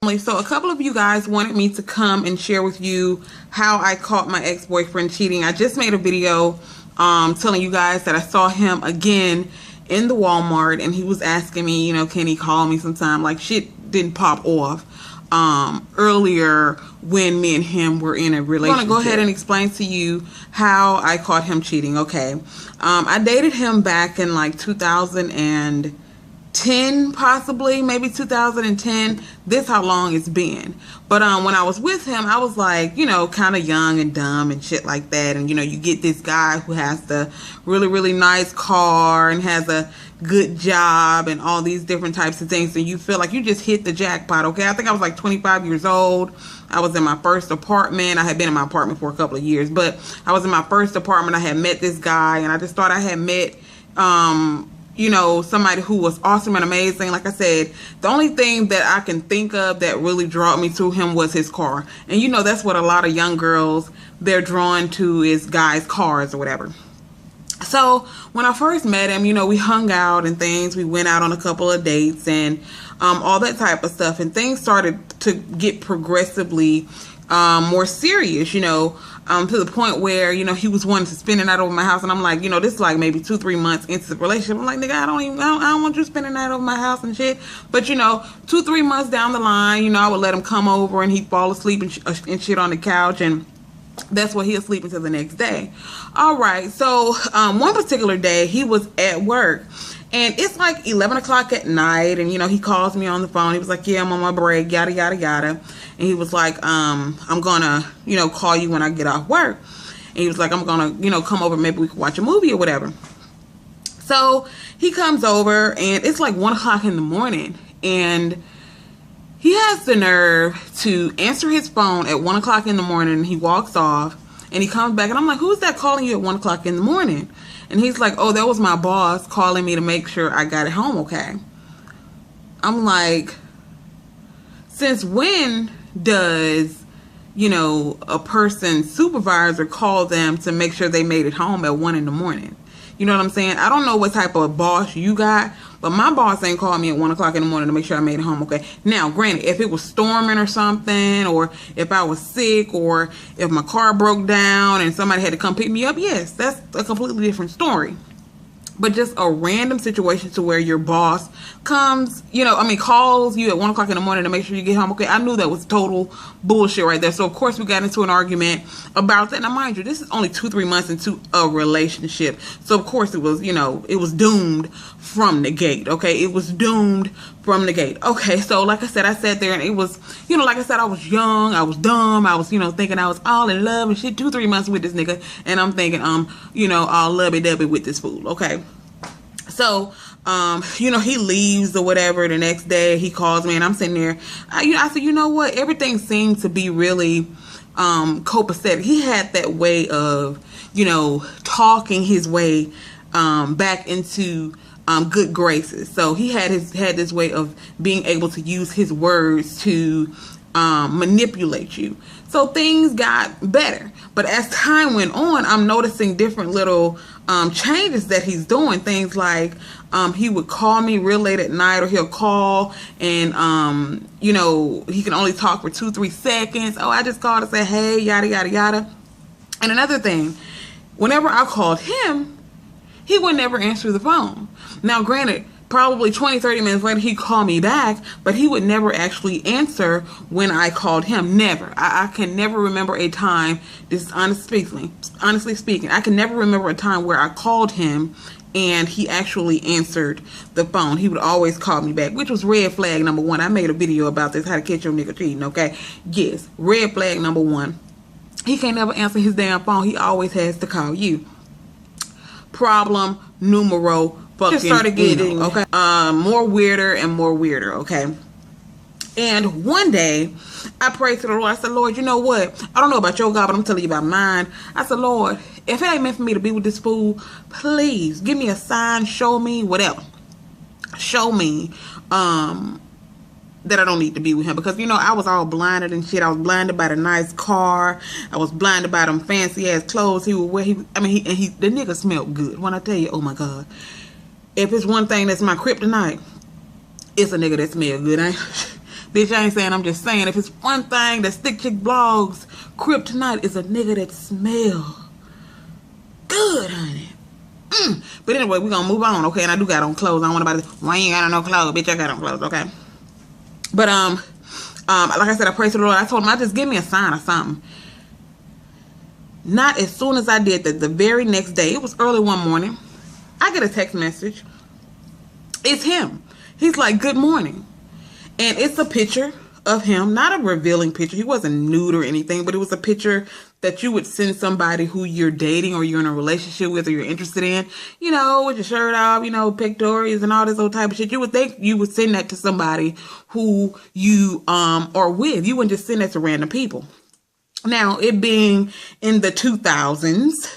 So a couple of you guys wanted me to come and share with you how I caught my ex-boyfriend cheating. I just made a video telling you guys that I saw him again in the Walmart, and he was asking me, you know, can he call me sometime? Like, shit didn't pop off earlier when me and him were in a relationship. I'm gonna go ahead and explain to you how I caught him cheating. Okay, I dated him back in like 2010, possibly, maybe 2010. This how long it's been. But when I was with him, I was like, you know, kind of young and dumb and shit like that. And you know, you get this guy who has the really nice car and has a good job and all these different types of things, and you feel like you just hit the jackpot. Okay, I think I was like 25 years old. I was in my first apartment. I had been in my apartment for a couple of years, but I was in my first apartment. I had met this guy, and I just thought I had met you know, somebody who was awesome and amazing. Like I said, the only thing that I can think of that really drew me to him was his car. And you know, that's what a lot of young girls, they're drawn to, is guys' cars or whatever. So when I first met him, you know, we hung out and things. We went out on a couple of dates and all that type of stuff. And things started to get progressively more serious, you know, to the point where, you know, he was wanting to spend the night over my house. And I'm like, you know, this is like maybe 2-3 months into the relationship. I'm like, nigga, I don't want you spending the night over my house and shit. But, you know, 2-3 months down the line, you know, I would let him come over and he'd fall asleep and shit on the couch, and that's where he'll sleep until the next day. All right, so one particular day he was at work, and it's like 11 o'clock at night, and you know, he calls me on the phone. He was like, yeah, I'm on my break, yada yada yada. And he was like, I'm gonna, you know, call you when I get off work. And he was like, I'm gonna, you know, come over, maybe we can watch a movie or whatever. So he comes over, and it's like 1 o'clock in the morning, and he has the nerve to answer his phone at 1 o'clock in the morning. He walks off and he comes back, and I'm like, who's that calling you at 1 o'clock in the morning? And he's like, oh, that was my boss calling me to make sure I got it home okay. I'm like, since when does, you know, a person's supervisor call them to make sure they made it home at 1 in the morning? You know what I'm saying? I don't know what type of boss you got, but my boss ain't called me at 1 o'clock in the morning to make sure I made it home okay. Now, granted, if it was storming or something, or if I was sick, or if my car broke down and somebody had to come pick me up, yes, that's a completely different story. But just a random situation to where your boss comes, you know, I mean, calls you at 1 o'clock in the morning to make sure you get home okay. I knew that was total bullshit right there. So of course we got into an argument about that. Now mind you, this is only 2-3 months into a relationship. So of course it was, you know, it was doomed from the gate. Okay, it was doomed from the gate. Okay, so like I said, I sat there and it was, you know, like I said, I was young, I was dumb, I was, you know, thinking I was all in love and shit. 2-3 months with this nigga, and I'm thinking you know, all lovey-dovey with this fool. Okay, so you know, he leaves or whatever. The next day he calls me, and I'm sitting there, I said, you know what, everything seemed to be really copacetic. He had that way of, you know, talking his way back into good graces. So he had this way of being able to use his words to manipulate you. So things got better. But as time went on, I'm noticing different little changes that he's doing. Things like he would call me real late at night, or he'll call and you know, he can only talk for 2-3 seconds. Oh, I just called to say hey, yada yada yada. And another thing, whenever I called him, he would never answer the phone. Now granted, probably 20-30 minutes later he'd call me back, but he would never actually answer when I called him. Never. I can never remember a time, this is honestly speaking, I can never remember a time where I called him and he actually answered the phone. He would always call me back, which was red flag number 1. I made a video about this, how to catch your nigga cheating, okay? Yes, red flag number 1. He can't never answer his damn phone. He always has to call you. Problem numero fucking just started getting okay, more weirder and more weirder. Okay, and one day I prayed to the Lord. I said, Lord, you know what, I don't know about your God, but I'm telling you about mine. I said, Lord, if it ain't meant for me to be with this fool, please give me a sign, show me whatever, show me that I don't need to be with him. Because, you know, I was all blinded and shit. I was blinded by the nice car. I was blinded by them fancy ass clothes he would wear. The nigga smelled good. When I tell you, oh my God, if it's one thing that's my kryptonite, it's a nigga that smells good. Bitch, I ain't saying, I'm just saying, if it's one thing that ThickChickVlogs kryptonite is a nigga that smell good, honey. But anyway, we're gonna move on, okay? And I do got on clothes. I don't want nobody to, why you ain't got on no clothes? Bitch, I got on clothes, okay? But like I said, I prayed to the Lord. I told him, I just give me a sign or something. Not as soon as I did that, the very next day, it was early one morning, I get a text message. It's him. He's like, good morning. And it's a picture of him, not a revealing picture. He wasn't nude or anything, but it was a picture that you would send somebody who you're dating or you're in a relationship with or you're interested in, you know, with your shirt off, you know, pectorals and all this old type of shit. You would think you would send that to somebody who you are with. You wouldn't just send that to random people. Now, it being in the 2000s,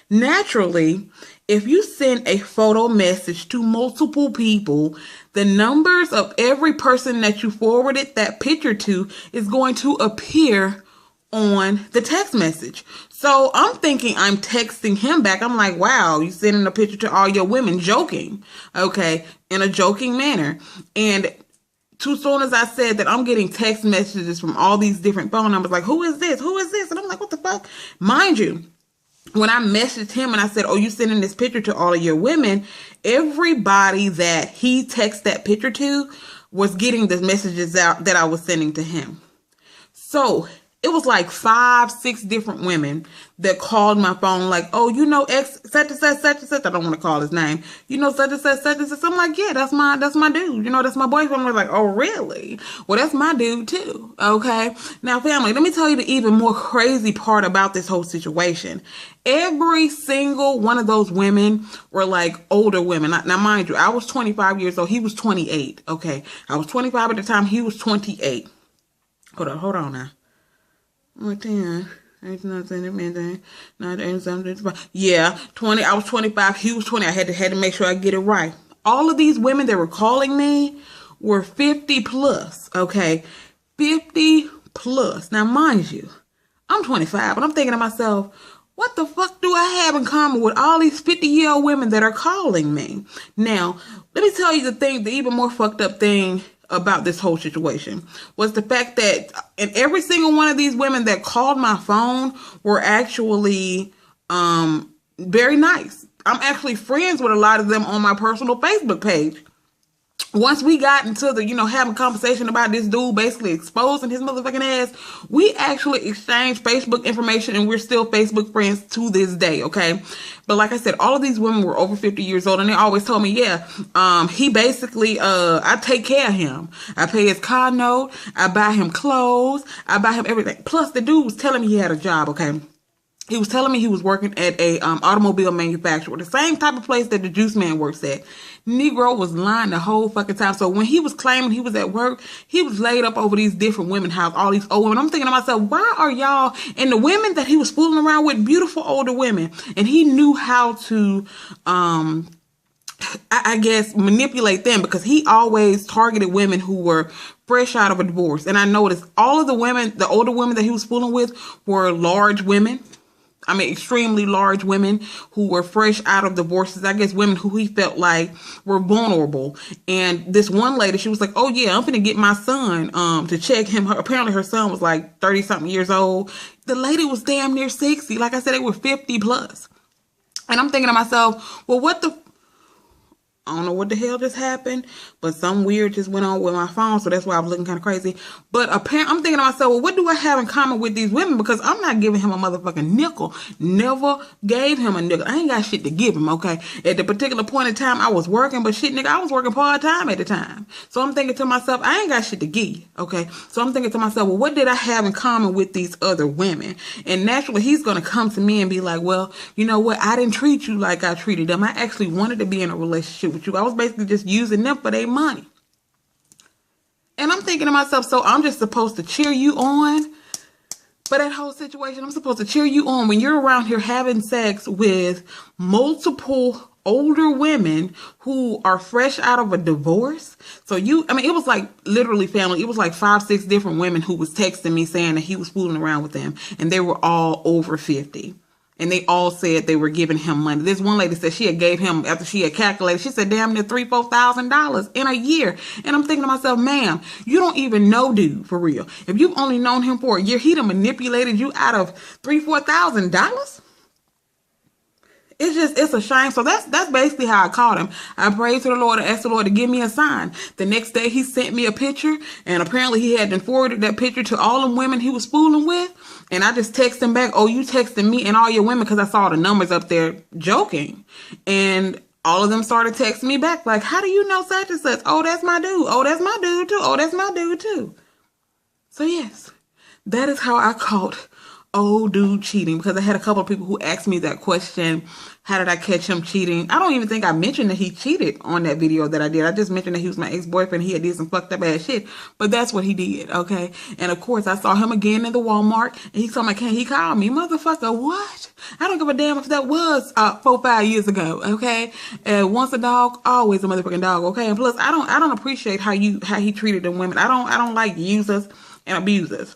naturally, if you send a photo message to multiple people, the numbers of every person that you forwarded that picture to is going to appear on the text message. So I'm thinking I'm texting him back. I'm like, wow, you sending a picture to all your women, joking, okay, in a joking manner. And too soon as I said that, I'm getting text messages from all these different phone numbers like, who is this? Who is this? And I'm like, what the fuck? Mind you, when I messaged him and I said, oh, you sending this picture to all of your women, everybody that he texted that picture to was getting the messages out that I was sending to him. So it was like 5, 6 different women that called my phone like, oh, you know, X, such and such, such and such. I don't want to call his name. You know, such and such, such and such. I'm like, yeah, that's my dude. You know, that's my boyfriend. We're like, oh, really? Well, that's my dude too. Okay. Now, family, let me tell you the even more crazy part about this whole situation. Every single one of those women were like older women. Now, mind you, I was 25 years old. He was 28. Okay. I was 25 at the time. He was 28. Hold on now. Yeah, 20. I was 25. He was 20. I had to make sure I get it right. All of these women that were calling me were 50 plus. Okay, 50 plus. Now, mind you, I'm 25, and I'm thinking to myself, what the fuck do I have in common with all these 50-year-old women that are calling me? Now, let me tell you the even more fucked up thing about this whole situation was the fact that and every single one of these women that called my phone were actually very nice. I'm actually friends with a lot of them on my personal Facebook page. Once we got into the, you know, having a conversation about this dude basically exposing his motherfucking ass, we actually exchanged Facebook information and we're still Facebook friends to this day, okay? But like I said, all of these women were over 50 years old and they always told me, yeah, he basically, I take care of him. I pay his car note, I buy him clothes, I buy him everything. Plus the dude was telling me he had a job, okay? He was telling me he was working at a automobile manufacturer, the same type of place that the juice man works at. Negro was lying the whole fucking time. So when he was claiming he was at work, he was laid up over these different women house, all these old women. I'm thinking to myself, why are y'all, and the women that he was fooling around with, beautiful older women, and he knew how to, I guess, manipulate them because he always targeted women who were fresh out of a divorce. And I noticed all of the women, the older women that he was fooling with were large women. I mean, extremely large women who were fresh out of divorces. I guess women who he felt like were vulnerable. And this one lady, she was like, oh yeah, I'm finna get my son to check him. Apparently her son was like 30 something years old. The lady was damn near 60. Like I said, they were 50 plus. And I'm thinking to myself, well, I don't know what the hell just happened, but some weird just went on with my phone, so that's why I was looking kind of crazy. But apparently, I'm thinking to myself, well, what do I have in common with these women? Because I'm not giving him a motherfucking nickel. Never gave him a nickel. I ain't got shit to give him, okay? At the particular point in time, I was working, but shit, nigga, I was working part-time at the time. So I'm thinking to myself, I ain't got shit to give, okay? So I'm thinking to myself, well, what did I have in common with these other women? And naturally, he's going to come to me and be like, well, you know what? I didn't treat you like I treated them. I actually wanted to be in a relationship with you. I was basically just using them for their money. And I'm thinking to myself, so I'm just supposed to cheer you on for that whole situation? I'm supposed to cheer you on when you're around here having sex with multiple older women who are fresh out of a divorce? So I mean, it was like literally, family, it was like 5, 6 different women who was texting me saying that he was fooling around with them, and they were all over 50. And they all said they were giving him money. This one lady said she had gave him, after she had calculated, she said damn near $3,000-4,000 in a year. And I'm thinking to myself, ma'am, you don't even know dude for real. If you've only known him for a year, he done manipulated you out of $3,000-4,000. It's a shame. So that's basically how I caught him. I prayed to the Lord and asked the Lord to give me a sign. The next day he sent me a picture, and apparently he had been forwarded that picture to all the women he was fooling with. And I just texted him back, oh, you texting me and all your women, because I saw the numbers up there joking. And all of them started texting me back like, how do you know such and such? Oh, that's my dude. Oh, that's my dude too. Oh, that's my dude too. So yes, that is how I caught old dude cheating, because I had a couple of people who asked me that question. How did I catch him cheating? I don't even think I mentioned that he cheated on that video that I did. I just mentioned that he was my ex-boyfriend. He had did some fucked up ass shit, but that's what he did. Okay. And of course I saw him again in the Walmart, and he told me, can he call me? Motherfucker, what? I don't give a damn if that was 4-5 years ago. Okay. Once a dog, always a motherfucking dog. Okay. And plus I don't appreciate how he treated the women. I don't like users and abusers.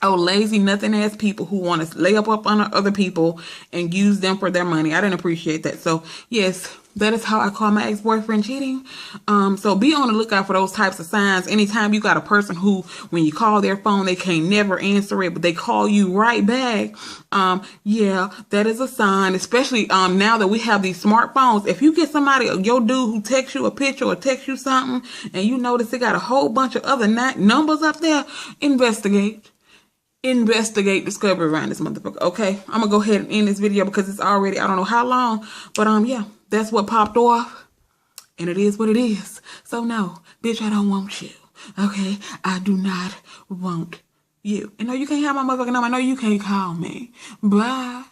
Oh, lazy, nothing ass people who want to lay up on other people and use them for their money. I didn't appreciate that. So yes, that is how I call my ex-boyfriend cheating. So be on the lookout for those types of signs. Anytime you got a person who, when you call their phone, they can't never answer it, but they call you right back. Yeah, that is a sign, especially now that we have these smartphones. If you get somebody, your dude who texts you a picture or texts you something, and you notice they got a whole bunch of other numbers up there, investigate discovery around this motherfucker. Okay, I'm gonna go ahead and end this video because it's already, I don't know how long, but yeah, that's what popped off, and it is what it is. So no, bitch, I don't want you. Okay, I do not want you. And no, you can't have my motherfucking number. I know you can't call me. Bye.